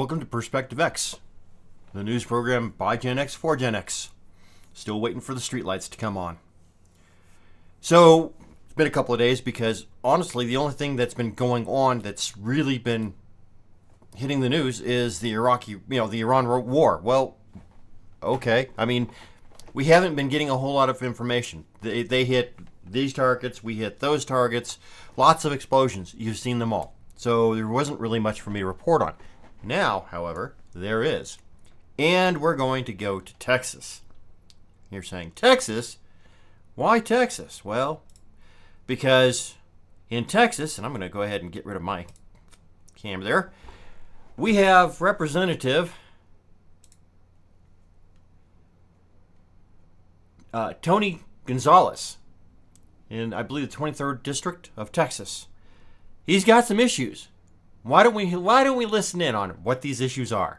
Welcome to Perspective X, the news program by Gen X for Gen X. Still waiting for the streetlights to come on. So, it's been a couple of days because, honestly, the only thing that's been going on that's really been hitting the news is the Iran war. Well, okay. I mean, we haven't been getting a whole lot of information. They hit these targets, we hit those targets, lots of explosions. You've seen them all. So there wasn't really much for me to report on. Now, however, there is. And we're going to go to Texas. You're saying, Texas? Why Texas? Well, because in Texas, and I'm going to go ahead and get rid of my camera there, we have Representative Tony Gonzalez in, I believe, the 23rd District of Texas. He's got some issues. Why don't we listen in on what these issues are?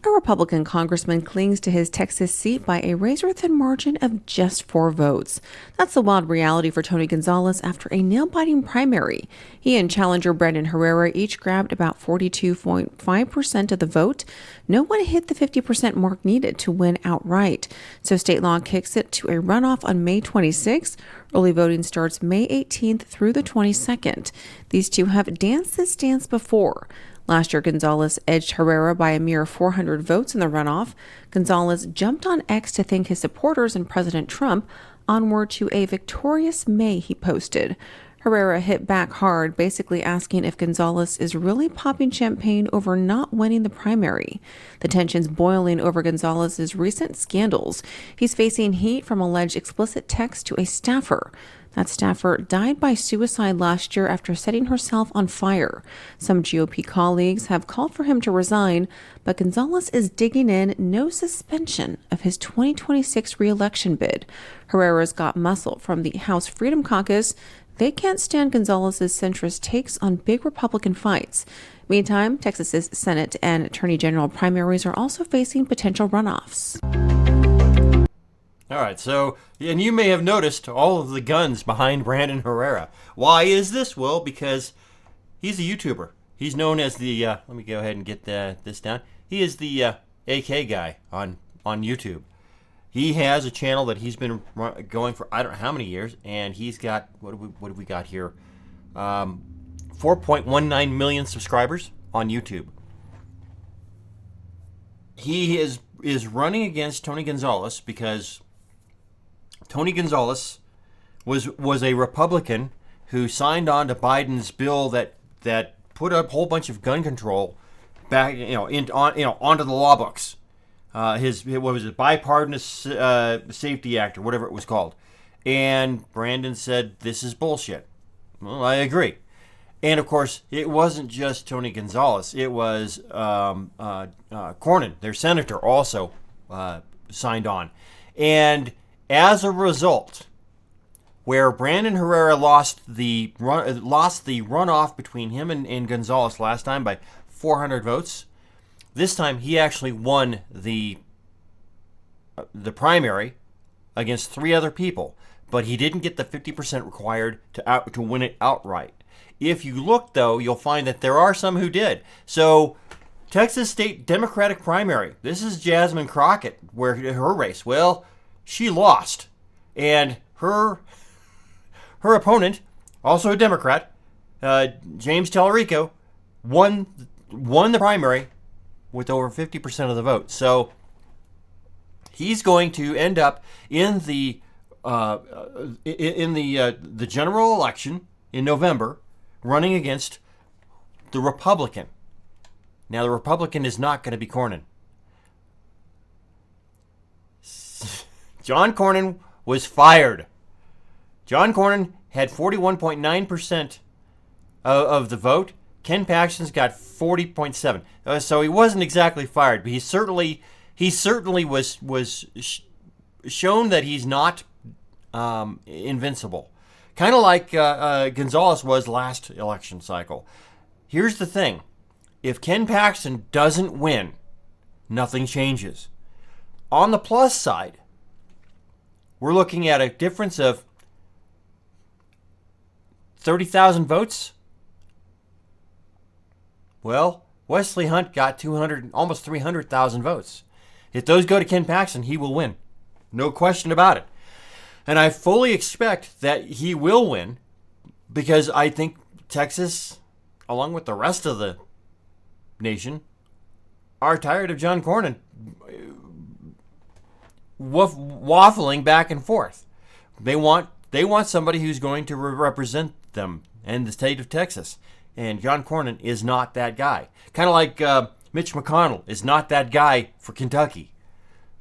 A Republican congressman clings to his Texas seat by a razor-thin margin of just 4 votes. That's the wild reality for Tony Gonzalez after a nail-biting primary. He and challenger Brandon Herrera each grabbed about 42.5% of the vote. No one hit the 50% mark needed to win outright. So state law kicks it to a runoff on May 26th. Early voting starts May 18th through the 22nd. These two have danced this dance before. Last year, Gonzalez edged Herrera by a mere 400 votes in the runoff. Gonzalez jumped on X to thank his supporters and President Trump. Onward to a victorious May, he posted. Herrera hit back hard, basically asking if Gonzalez is really popping champagne over not winning the primary. The tension's boiling over Gonzalez's recent scandals. He's facing heat from alleged explicit text to a staffer. That staffer died by suicide last year after setting herself on fire. Some GOP colleagues have called for him to resign, but Gonzalez is digging in no suspension of his 2026 re-election bid. Herrera's got muscle from the House Freedom Caucus. They can't stand Gonzalez's centrist takes on big Republican fights. Meantime, Texas's Senate and Attorney General primaries are also facing potential runoffs. All right, so, and you may have noticed all of the guns behind Brandon Herrera. Why is this? Well, because he's a YouTuber. He's known as the, let me go ahead and get this down. He is the AK guy on YouTube. He has a channel that he's been going for I don't know how many years, and he's got, what have we got here? 4.19 million subscribers on YouTube. He is running against Tony Gonzalez because Tony Gonzalez was a Republican who signed on to Biden's bill that put a whole bunch of gun control back onto the law books. What was it, Bipartisan Safety Act or whatever it was called. And Brandon said, this is bullshit. Well, I agree. And of course, it wasn't just Tony Gonzalez. It was Cornyn, their senator, also signed on. And as a result, where Brandon Herrera lost the runoff between him and Gonzalez last time by 400 votes, this time he actually won the primary against 3 other people, but he didn't get the 50% required to win it outright. If you look, though, you'll find that there are some who did. So, Texas State Democratic primary. This is Jasmine Crockett, where her race. Well, she lost, and her opponent, also a Democrat, James Tallarico, won the primary with over 50% of the vote. So he's going to end up in the general election in November, running against the Republican. Now, the Republican is not going to be Cornyn. John Cornyn was fired. John Cornyn had 41.9% of the vote. Ken Paxton's got 40.7%. So he wasn't exactly fired, but he certainly was shown that he's not invincible. Kind of like Gonzalez was last election cycle. Here's the thing. If Ken Paxton doesn't win, nothing changes. On the plus side, we're looking at a difference of 30,000 votes. Well, Wesley Hunt got 200, almost 300,000 votes. If those go to Ken Paxton, he will win. No question about it. And I fully expect that he will win because I think Texas, along with the rest of the nation, are tired of John Cornyn waffling back and forth. They want somebody who's going to represent them and the state of Texas. And John Cornyn is not that guy. Kind of like Mitch McConnell is not that guy for Kentucky.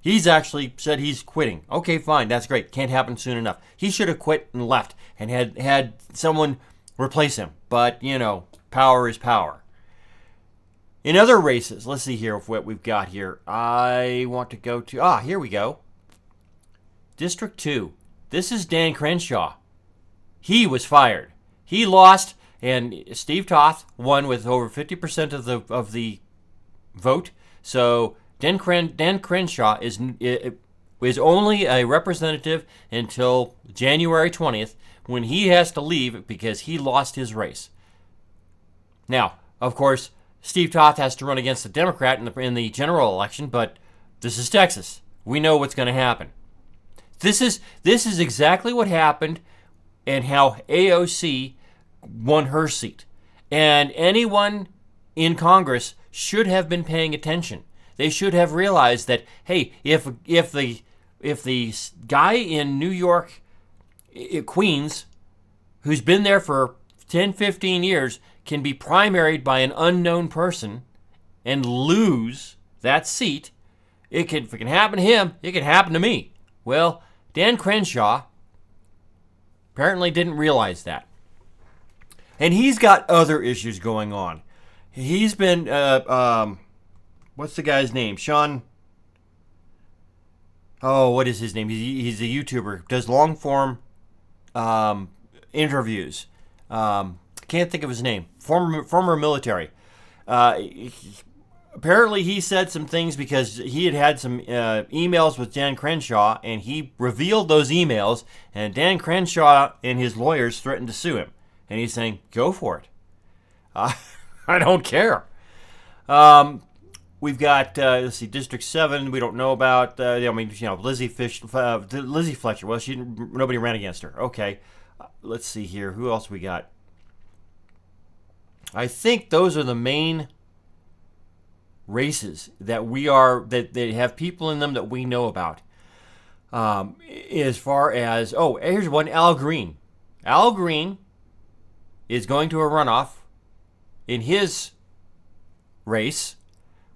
He's actually said he's quitting. Okay, fine, that's great. Can't happen soon enough. He should have quit and left and had someone replace him. But, power is power. In other races, let's see here what we've got here. I want to go to, here we go. District 2. This is Dan Crenshaw. He was fired. He lost, and Steve Toth won with over 50% of the vote. So Dan Crenshaw is only a representative until January 20th when he has to leave because he lost his race. Now, of course, Steve Toth has to run against a Democrat in the general election, but this is Texas. We know what's going to happen. This is exactly what happened and how AOC won her seat. And anyone in Congress should have been paying attention. They should have realized that, hey, if the guy in New York, Queens, who's been there for 10, 15 years, can be primaried by an unknown person and lose that seat, if it can happen to him, it can happen to me. Well, Dan Crenshaw apparently didn't realize that. And he's got other issues going on. He's been, what's the guy's name? Sean, what is his name? He's a YouTuber, does long form interviews. Can't think of his name. Former military. Apparently he said some things because he had some emails with Dan Crenshaw, and he revealed those emails, and Dan Crenshaw and his lawyers threatened to sue him. And he's saying, go for it. I don't care. We've got, let's see, District 7, we don't know about, Lizzie Fletcher. Well, nobody ran against her. Okay. Let's see here. Who else we got? I think those are the main races that that have people in them that we know about. As far as, here's one, Al Green. Al Green is going to a runoff in his race.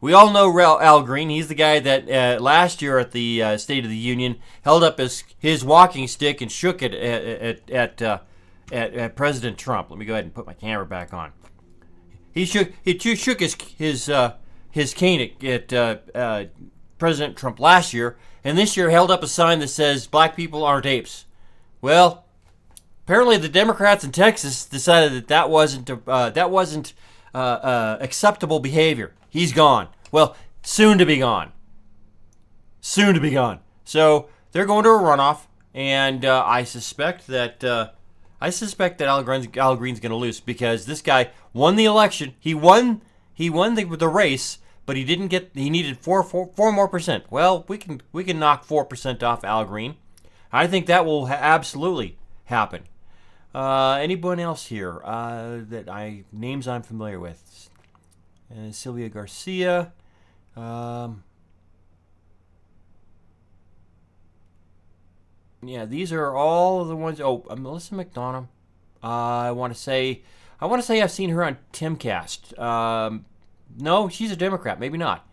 We all know Al Green. He's the guy that last year at the State of the Union held up his walking stick and shook it at President Trump. Let me go ahead and put my camera back on. He shook his cane at President Trump last year, and this year held up a sign that says "Black people aren't apes." Well, apparently the Democrats in Texas decided that wasn't acceptable behavior. He's gone. Well, soon to be gone. Soon to be gone. So they're going to a runoff, and I suspect that Al Green's going to lose because this guy won the election. He won the race, but he didn't get. He needed 4 more percent. Well, we can knock 4% off Al Green. I think that will absolutely happen. Anyone else here names I'm familiar with? Sylvia Garcia. These are all the ones. Melissa McDonough. I want to say I've seen her on Timcast. No, she's a Democrat. Maybe not.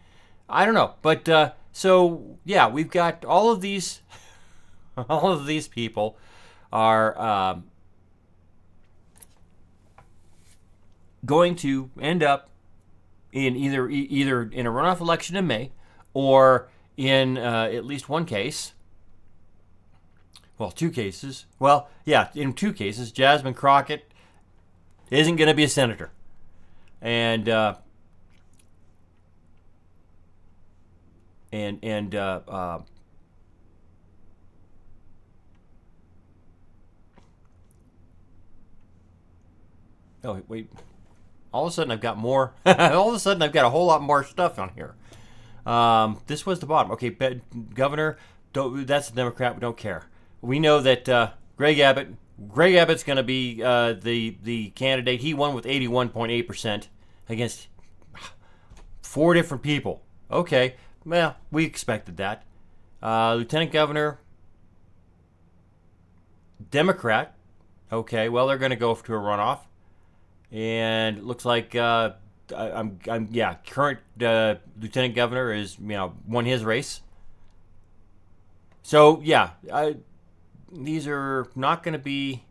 I don't know. But we've got all of these. All of these people are going to end up in either in a runoff election in May, or in at least one case. Well, 2 cases. Well, yeah, in 2 cases, Jasmine Crockett isn't going to be a senator, and All of a sudden, I've got more. All of a sudden, I've got a whole lot more stuff on here. This was the bottom. Okay, Governor, that's a Democrat. We don't care. We know that Greg Abbott's going to be the candidate. He won with 81.8% against 4 different people. Okay, well, we expected that. Lieutenant Governor, Democrat. Okay, well, they're going to go to a runoff. And it looks like current Lieutenant Governor is, won his race. So, yeah, these are not going to be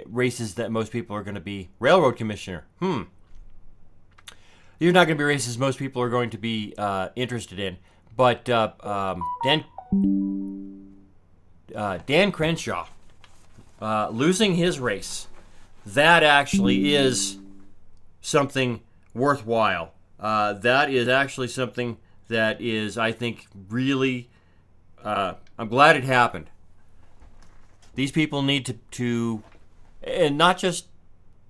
races that most people are going to be. Railroad Commissioner. These are not going to be races most people are going to be interested in. But Dan Crenshaw losing his race, that actually is something worthwhile. That is actually something that is, I think, really, I'm glad it happened. These people need to, and not just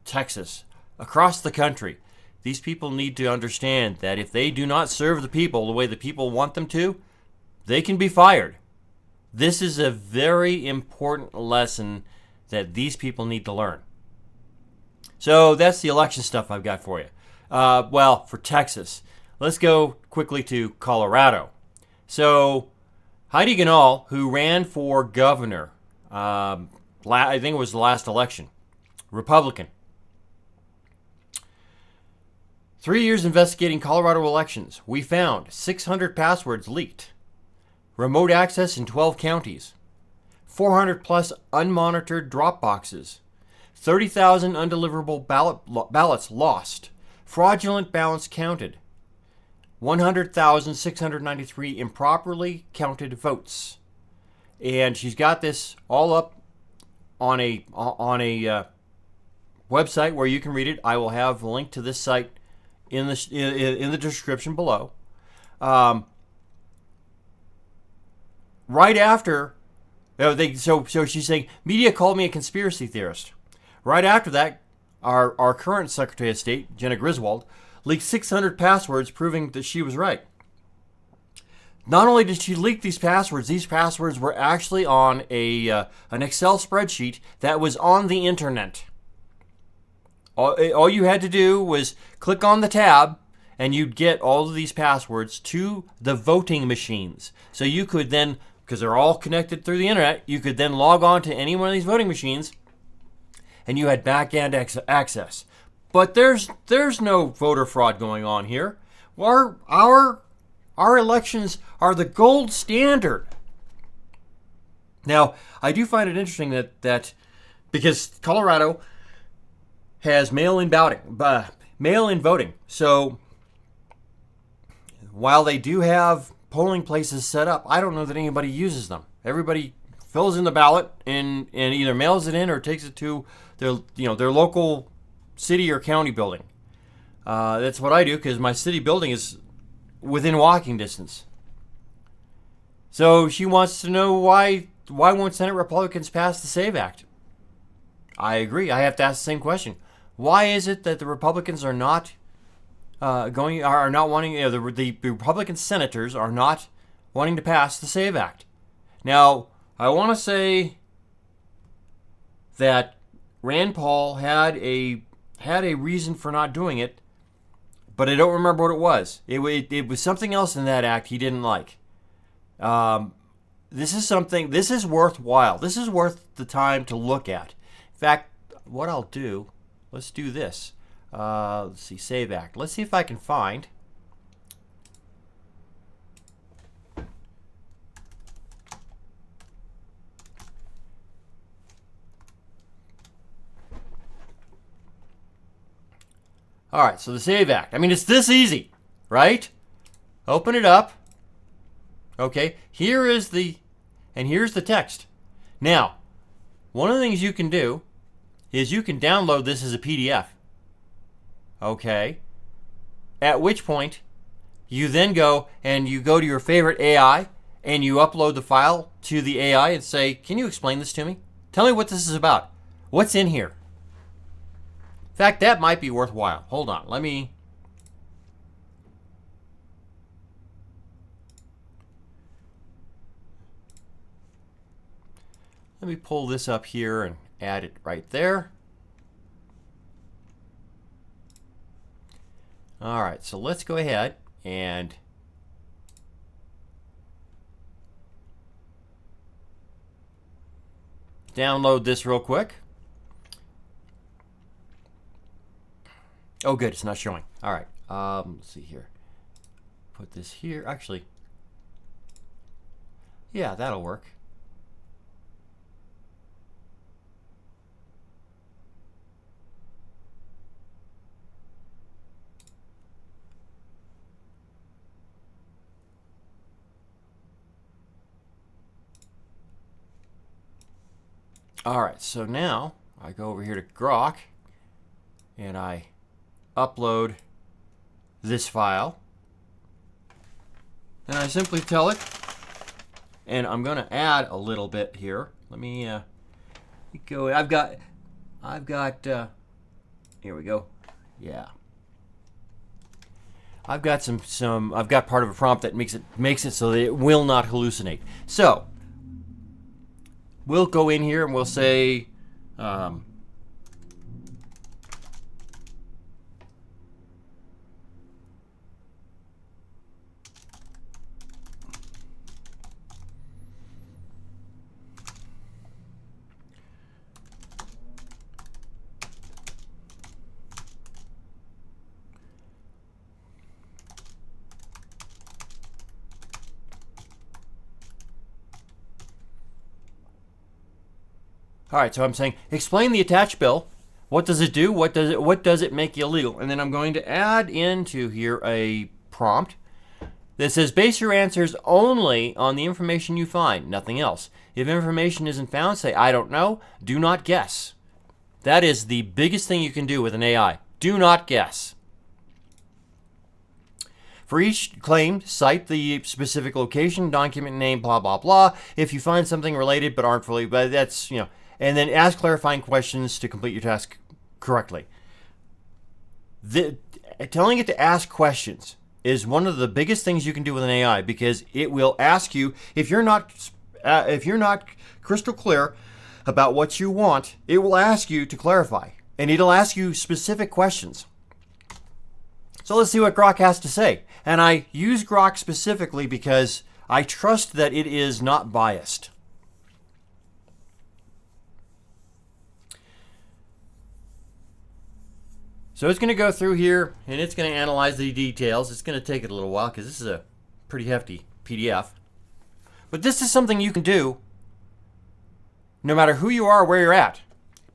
Texas, across the country, these people need to understand that if they do not serve the people the way the people want them to, they can be fired. This is a very important lesson that these people need to learn. So that's the election stuff I've got for you. For Texas, let's go quickly to Colorado. So Heidi Ganahl, who ran for governor, I think it was the last election, Republican. 3 years investigating Colorado elections. We found 600 passwords leaked. Remote access in 12 counties. 400 plus unmonitored drop boxes. 30,000 undeliverable ballots lost. Fraudulent ballots counted. 100,693 improperly counted votes. And she's got this all up on a website where you can read it. I will have a link to this site in the description below. Right after, so she's saying media called me a conspiracy theorist. Right after that, our current Secretary of State, Jenna Griswold, leaked 600 passwords proving that she was right. Not only did she leak these passwords were actually on an Excel spreadsheet that was on the internet. All you had to do was click on the tab, and you'd get all of these passwords to the voting machines. So you could then, because they're all connected through the internet, you could then log on to any one of these voting machines, and you had back-end access. But there's no voter fraud going on here. Our elections are the gold standard. Now, I do find it interesting that because Colorado has mail-in voting. So while they do have polling places set up, I don't know that anybody uses them. Everybody fills in the ballot and either mails it in or takes it to their local city or county building. That's what I do because my city building is within walking distance. So she wants to know why won't Senate Republicans pass the SAVE Act? I agree. I have to ask the same question. Why is it that the Republicans are not wanting? The Republican senators are not wanting to pass the SAVE Act. Now, I want to say that Rand Paul had a reason for not doing it, but I don't remember what it was. It was something else in that act he didn't like. This is worthwhile. This is worth the time to look at. In fact, what I'll do, let's do this. Let's see, SAVE Act. Let's see if I can find. All right, so the SAVE Act. I mean, it's this easy, right? Open it up. Okay, here's the text. Now, one of the things you can do is you can download this as a PDF. Okay, at which point you then go to your favorite AI and you upload the file to the AI and say, can you explain this to me? Tell me what this is about. What's in here? In fact, that might be worthwhile. Hold on. Let me pull this up here and add it right there. All right, so let's go ahead and download this real quick. Oh, good, it's not showing. All right, let's see here. Put this here. Actually, yeah, that'll work. All right, so now I go over here to Grok and I upload this file, and I simply tell it, and I'm going to add a little bit here. Let me go. I've got here we go. Yeah, I've got I've got part of a prompt that makes it so that it will not hallucinate. So we'll go in here and we'll say all right, so I'm saying, explain the attached bill. What does it do? What does it make illegal? And then I'm going to add into here a prompt that says, base your answers only on the information you find, nothing else. If information isn't found, say, I don't know. Do not guess. That is the biggest thing you can do with an AI. Do not guess. For each claim, cite the specific location, document name, blah, blah, blah. If you find something related but aren't fully, but that's, and then ask clarifying questions to complete your task correctly. Telling it to ask questions is one of the biggest things you can do with an AI, because it will ask you, if you're not crystal clear about what you want, it will ask you to clarify, and it'll ask you specific questions. So let's see what Grok has to say. And I use Grok specifically because I trust that it is not biased. So it's going to go through here and it's going to analyze the details. It's going to take it a little while because this is a pretty hefty PDF. But this is something you can do no matter who you are or where you're at.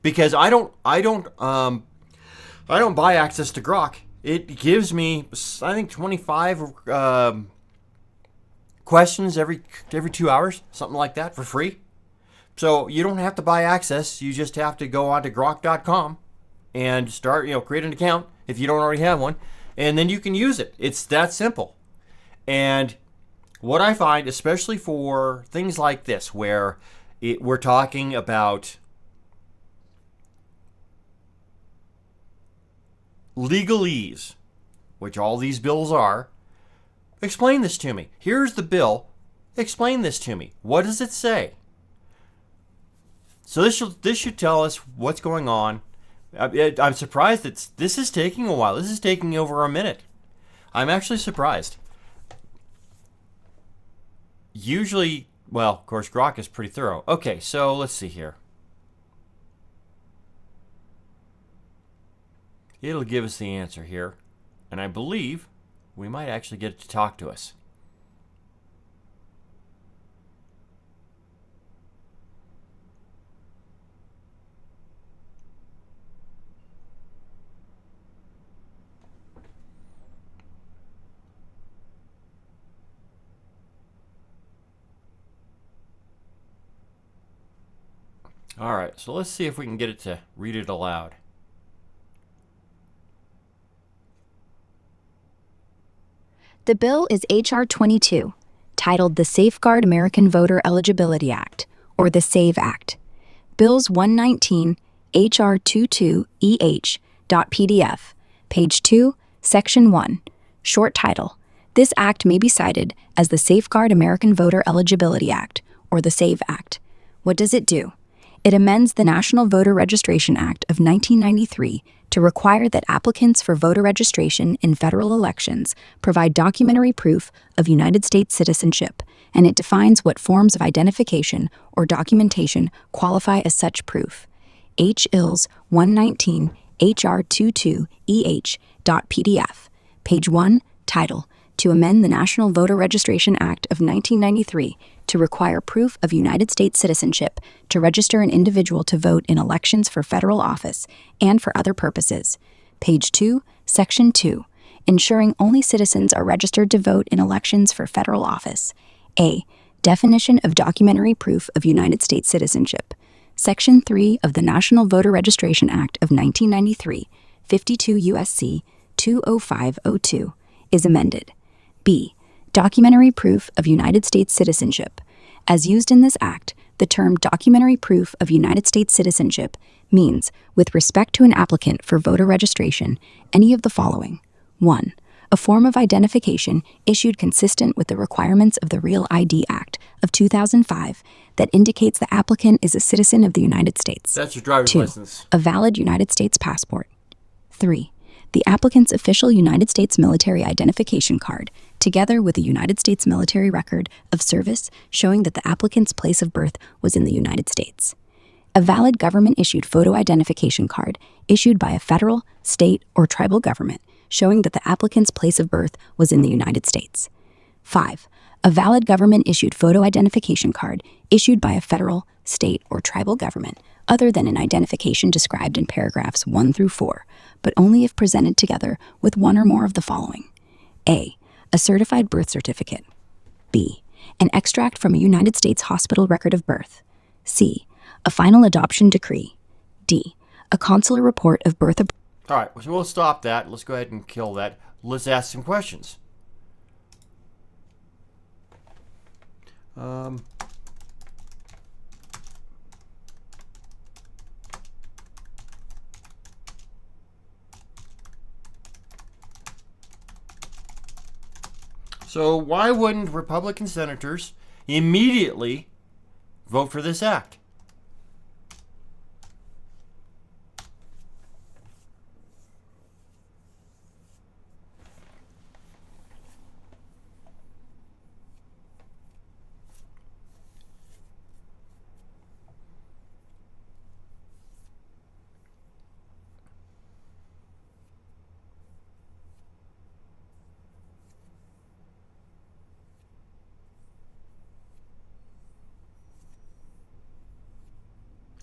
Because I don't buy access to Grok. It gives me, I think, 25 questions every 2 hours, something like that, for free. So you don't have to buy access. You just have to go on to grok.com and start, create an account if you don't already have one, and then you can use it. It's that simple. And what I find, especially for things like this, where we're talking about legalese, which all these bills are, explain this to me. Here's the bill. Explain this to me. What does it say? So this should tell us what's going on. I'm surprised that this is taking a while. This is taking over a minute. I'm actually surprised. Usually, well, of course, Grok is pretty thorough. Okay, so let's see here. It'll give us the answer here, and I believe we might actually get it to talk to us. All right, so let's see if we can get it to read it aloud. The bill is H.R. 22, titled the Safeguard American Voter Eligibility Act, or the SAVE Act. Bills 119 HR22EH.PDF, page 2, section 1. Short title. This act may be cited as the Safeguard American Voter Eligibility Act, or the SAVE Act. What does it do? It amends the National Voter Registration Act of 1993 to require that applicants for voter registration in federal elections provide documentary proof of United States citizenship, and it defines what forms of identification or documentation qualify as such proof. H-ILS 119 HR22EH.PDF, page 1, title, to amend the National Voter Registration Act of 1993 to require proof of United States citizenship to register an individual to vote in elections for federal office and for other purposes. Page 2, Section 2, ensuring only citizens are registered to vote in elections for federal office. A. Definition of documentary proof of United States citizenship. Section 3 of the National Voter Registration Act of 1993, 52 U.S.C. 20502, is amended. B. Documentary proof of United States citizenship. As used in this act, the term documentary proof of United States citizenship means, with respect to an applicant for voter registration, any of the following. 1. A form of identification issued consistent with the requirements of the Real ID Act of 2005 that indicates the applicant is a citizen of the United States. That's your driver's 2. license. A valid United States passport. 3. The applicant's official United States military identification card, together with a United States military record of service showing that the applicant's place of birth was in the United States. A valid government-issued photo identification card issued by a federal, state, or tribal government showing that the applicant's place of birth was in the United States. 5. A valid government-issued photo identification card issued by a federal, state, or tribal government other than an identification described in paragraphs 1 through 4, but only if presented together with one or more of the following. A. A certified birth certificate. B. An extract from a United States hospital record of birth. C. A final adoption decree. D. A consular report of birth. All right, so we'll stop that. Let's go ahead and kill that. Let's ask some questions. So why wouldn't Republican senators immediately vote for this act?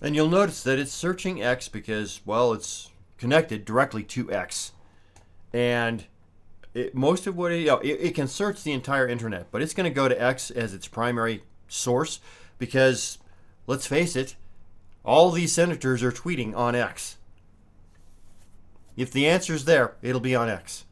And you'll notice that it's searching X because, well, it's connected directly to X. And most of what it can search the entire internet, but it's going to go to X as its primary source because, let's face it, all these senators are tweeting on X. If the answer's there, it'll be on X.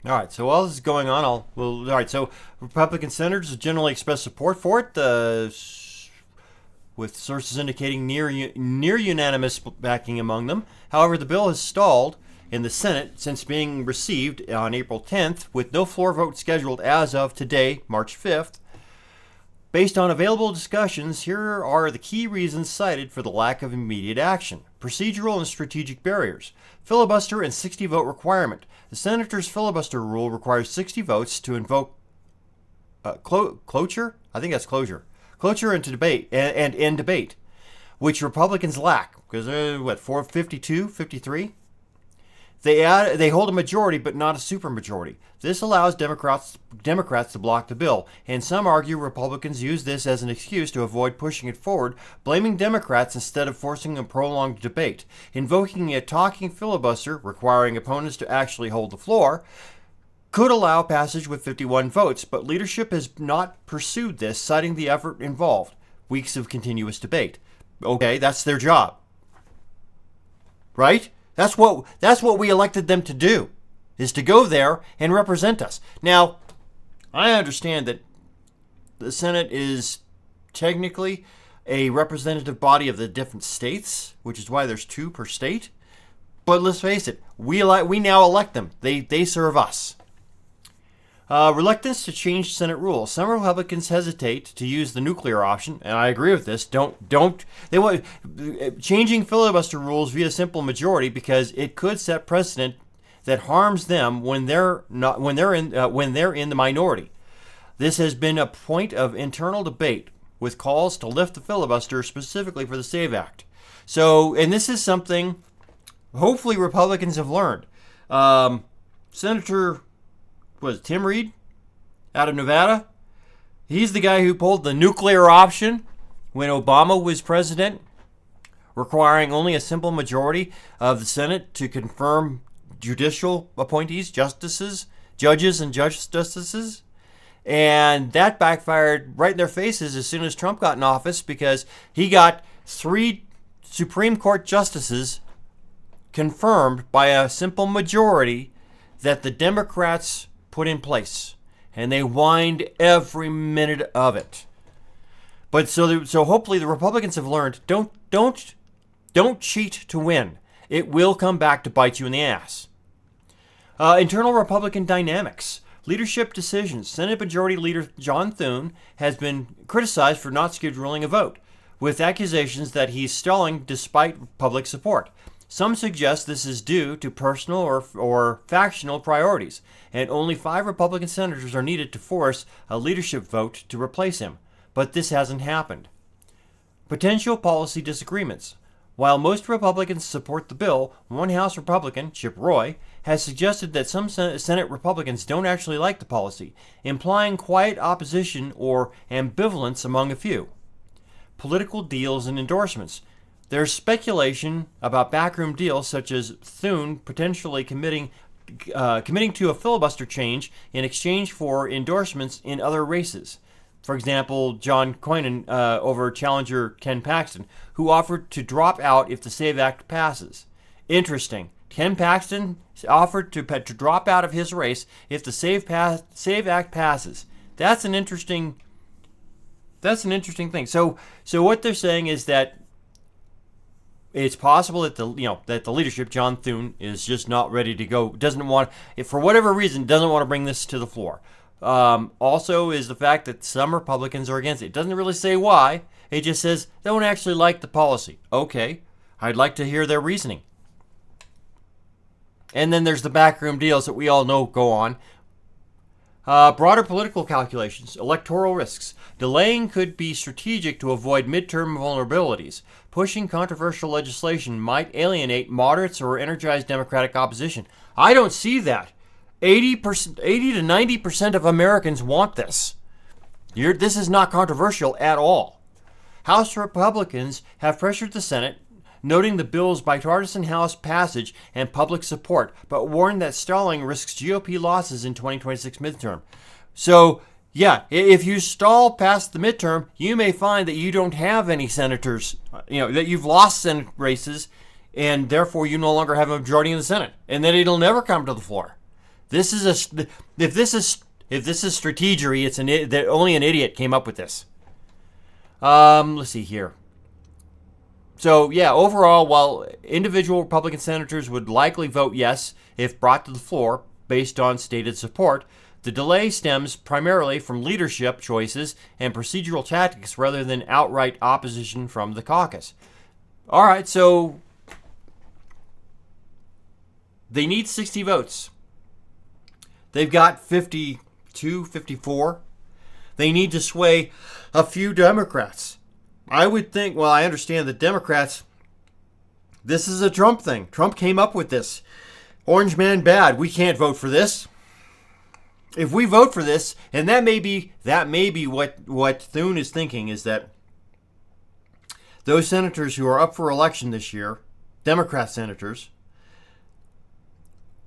All right, so while this is going on, all right, so Republican senators generally express support for it, with sources indicating near unanimous backing among them. However, the bill has stalled in the Senate since being received on April 10th, with no floor vote scheduled as of today, March 5th. Based on available discussions, here are the key reasons cited for the lack of immediate action. Procedural and strategic barriers. Filibuster and 60-vote requirement. The senator's filibuster rule requires 60 votes to invoke cloture? I think that's closure. Cloture into debate and end debate, which Republicans lack because they're, 452, 53? They hold a majority, but not a supermajority. This allows Democrats to block the bill, and some argue Republicans use this as an excuse to avoid pushing it forward, blaming Democrats instead of forcing a prolonged debate. Invoking a talking filibuster, requiring opponents to actually hold the floor, could allow passage with 51 votes, but leadership has not pursued this, citing the effort involved. Weeks of continuous debate. Okay, that's their job. Right? That's what we elected them to do, is to go there and represent us. Now, I understand that the Senate is technically a representative body of the different states, which is why there's 2 per state. But let's face it, we now elect them. They serve us. Reluctance to change Senate rules. Some Republicans hesitate to use the nuclear option, and I agree with this. They want changing filibuster rules via simple majority because it could set precedent that harms them when they're in the minority. This has been a point of internal debate with calls to lift the filibuster specifically for the SAVE Act. So, and this is something hopefully Republicans have learned. Senator Tim Reed out of Nevada. He's the guy who pulled the nuclear option when Obama was president, requiring only a simple majority of the Senate to confirm judicial appointees, judges and justices. And that backfired right in their faces as soon as Trump got in office because he got 3 Supreme Court justices confirmed by a simple majority that the Democrats put in place, and they whined every minute of it. But so hopefully the Republicans have learned don't cheat to win. It will come back to bite you in the ass. Internal Republican dynamics, leadership decisions. Senate Majority Leader John Thune has been criticized for not scheduling a vote, with accusations that he's stalling despite public support. Some suggest this is due to personal or factional priorities, and only 5 Republican senators are needed to force a leadership vote to replace him. But this hasn't happened. Potential policy disagreements. While most Republicans support the bill, one House Republican, Chip Roy, has suggested that some Senate Republicans don't actually like the policy, implying quiet opposition or ambivalence among a few. Political deals and endorsements. There's speculation about backroom deals such as Thune potentially committing to a filibuster change in exchange for endorsements in other races. For example, John Coyne over challenger Ken Paxton, who offered to drop out if the SAVE Act passes. Interesting. Ken Paxton offered to drop out of his race if the SAVE Act passes. That's an interesting thing. So what they're saying is that it's possible that the leadership, John Thune, is just not ready to go. Doesn't want, for whatever reason, doesn't want to bring this to the floor. Also is the fact that some Republicans are against it. It doesn't really say why. It just says they don't actually like the policy. Okay, I'd like to hear their reasoning. And then there's the backroom deals that we all know go on. Broader political calculations, electoral risks. Delaying could be strategic to avoid midterm vulnerabilities. Pushing controversial legislation might alienate moderates or energize Democratic opposition. I don't see that. 80 to 90% of Americans want this. This is not controversial at all. House Republicans have pressured the Senate, noting the bill's bipartisan House passage and public support, but warned that stalling risks GOP losses in 2026 midterm. So, yeah, if you stall past the midterm, you may find that you don't have any senators, that you've lost Senate races, and therefore you no longer have a majority in the Senate, and then it'll never come to the floor. If this is strategery, it's that only an idiot came up with this. Let's see here. So, yeah, overall, while individual Republican senators would likely vote yes if brought to the floor based on stated support, the delay stems primarily from leadership choices and procedural tactics rather than outright opposition from the caucus. All right, so they need 60 votes. They've got 52, 54. They need to sway a few Democrats. I would think, well, I understand the Democrats, this is a Trump thing. Trump came up with this. Orange man bad. We can't vote for this. If we vote for this, and that may be what Thune is thinking, is that those senators who are up for election this year, Democrat senators,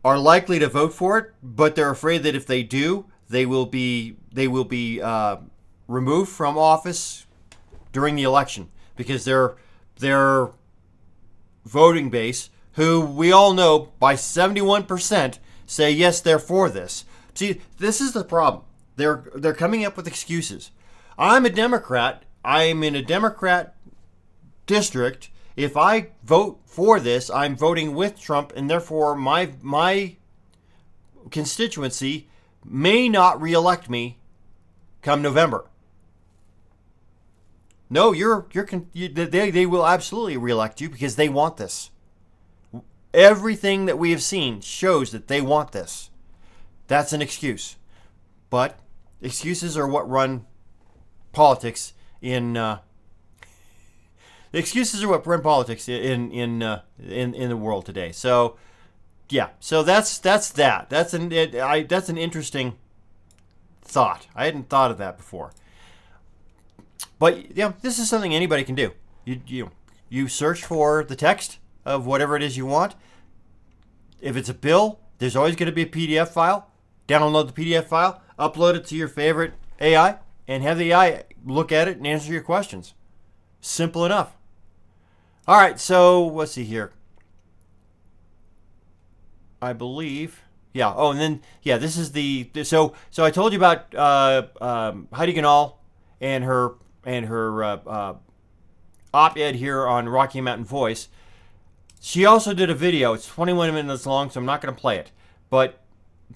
are likely to vote for it, but they're afraid that if they do, they will be removed from office during the election because their voting base, who we all know by 71% say yes, they're for this. See, this is the problem. They're coming up with excuses. I'm a Democrat. I'm in a Democrat district. If I vote for this, I'm voting with Trump, and therefore my constituency may not reelect me come November. No, they will absolutely reelect you because they want this. Everything that we have seen shows that they want this. That's an excuse. But excuses are what run politics in excuses are what run politics in the world today. So yeah, so that's that. That's an interesting thought. I hadn't thought of that before. But yeah, this is something anybody can do. You search for the text of whatever it is you want. If it's a bill, there's always going to be a PDF file. Download the PDF file, upload it to your favorite AI, and have the AI look at it and answer your questions. Simple enough. All right, so let's see here. I believe, yeah. Oh, and then yeah, this is so I told you about Heidi Ganahl and her op-ed here on Rocky Mountain Voice. She also did a video. It's 21 minutes long, so I'm not going to play it. But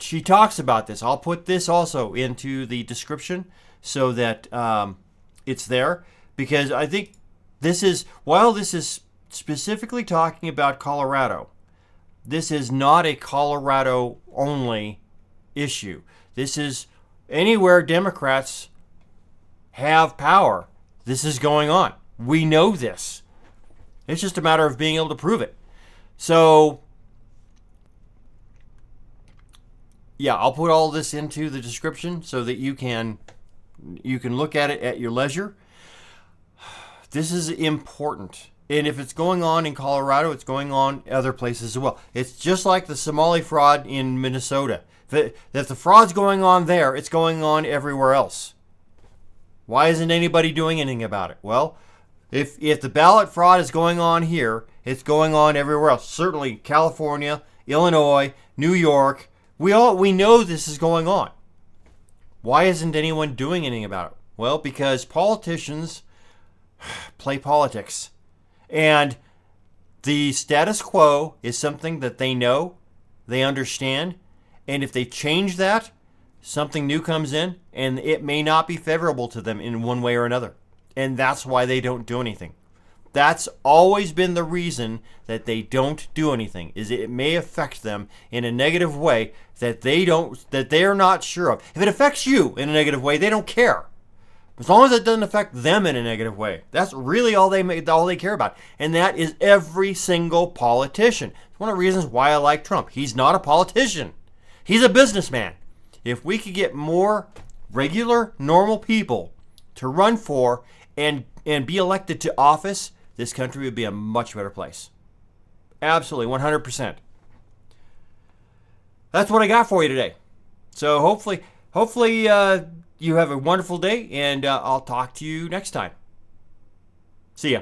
she talks about this. I'll put this also into the description so that it's there. Because I think while this is specifically talking about Colorado, this is not a Colorado-only issue. This is anywhere Democrats have power. This is going on. We know this. It's just a matter of being able to prove it. So, yeah, I'll put all this into the description so that you can look at it at your leisure. This is important. And if it's going on in Colorado, it's going on other places as well. It's just like the Somali fraud in Minnesota. If the fraud's going on there, it's going on everywhere else. Why isn't anybody doing anything about it? Well, if the ballot fraud is going on here, it's going on everywhere else. Certainly California, Illinois, New York. We know this is going on. Why isn't anyone doing anything about it? Well, because politicians play politics. And the status quo is something that they know, they understand, and if they change that, something new comes in, and it may not be favorable to them in one way or another. And that's why they don't do anything. That's always been the reason that they don't do anything, is it may affect them in a negative way that they're not sure of. If it affects you in a negative way, they don't care. As long as it doesn't affect them in a negative way. That's really all they care about. And that is every single politician. It's one of the reasons why I like Trump. He's not a politician. He's a businessman. If we could get more regular, normal people to run for and be elected to office, this country would be a much better place. Absolutely, 100%. That's what I got for you today. So hopefully you have a wonderful day, and I'll talk to you next time. See ya.